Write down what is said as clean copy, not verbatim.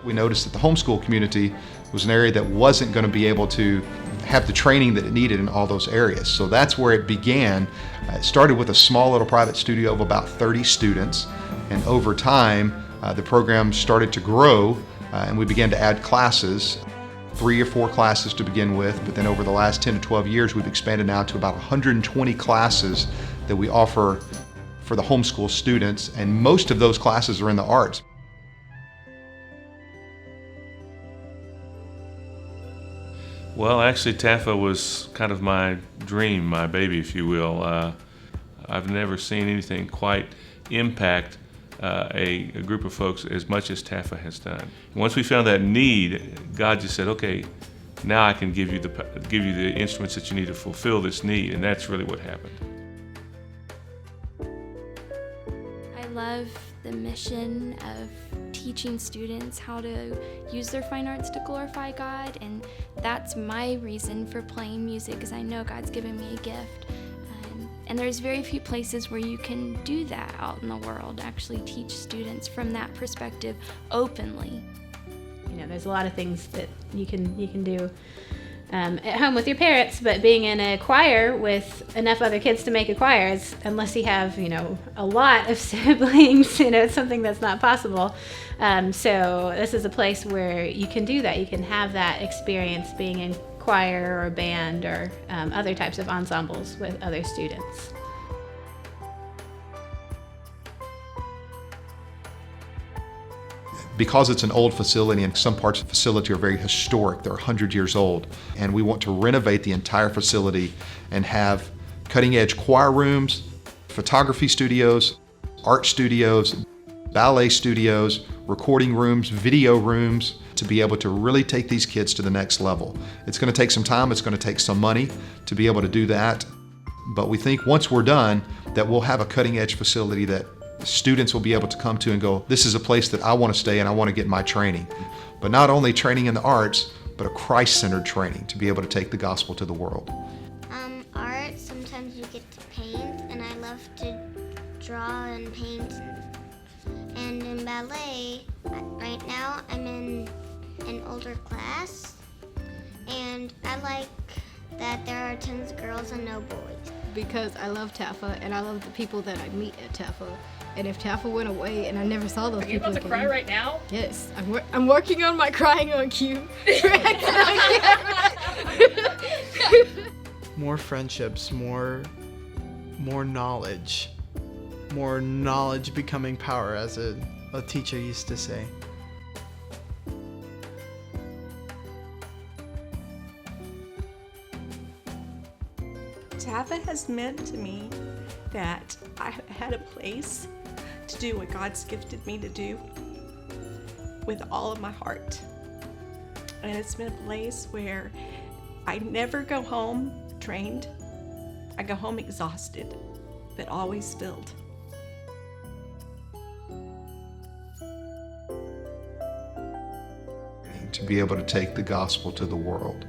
We noticed that the homeschool community was an area that wasn't going to be able to have the training that it needed in all those areas. So that's where it began. It started with a small little private studio of about 30 students, and over time the program started to grow, and we began to add classes, 3 or 4 classes to begin with, but then over the last 10 to 12 years we've expanded now to about 120 classes that we offer for the homeschool students, and most of those classes are in the arts. Well, actually, Tafa was kind of my dream, my baby, if you will. I've never seen anything quite impact a group of folks as much as Tafa has done. Once we found that need, God just said, "Okay, now I can give you the instruments that you need to fulfill this need," and that's really what happened. I love the mission of teaching students how to use their fine arts to glorify God, and that's my reason for playing music, is I know God's given me a gift. And there's very few places where you can do that out in the world, actually teach students from that perspective openly. You know, there's a lot of things that you can do at home with your parents, but being in a choir with enough other kids to make a choir is, unless you have, you know, a lot of siblings, you know, it's something that's not possible. So this is a place where you can do that. You can have that experience being in choir or band or other types of ensembles with other students. Because it's an old facility and some parts of the facility are very historic, they're 100 years old, and we want to renovate the entire facility and have cutting-edge choir rooms, photography studios, art studios, ballet studios, recording rooms, video rooms, to be able to really take these kids to the next level. It's going to take some time, it's going to take some money to be able to do that, but we think once we're done that we'll have a cutting-edge facility that students will be able to come to and go, this is a place that I want to stay and I want to get my training. But not only training in the arts, but a Christ-centered training to be able to take the gospel to the world. Art, sometimes you get to paint, and I love to draw and paint. And in ballet, right now I'm in an older class, and I like that there are tons of girls and no boys. Because I love Tafa, and I love the people that I meet at Tafa. And if Tafa went away and I never saw those people again... Are you about to cry right now? Yes. I'm working on my crying on cue. More friendships, more knowledge. More knowledge becoming power, as a teacher used to say. Tafa has meant to me that I had a place to do what God's gifted me to do with all of my heart. And it's been a place where I never go home drained. I go home exhausted, but always filled. To be able to take the gospel to the world.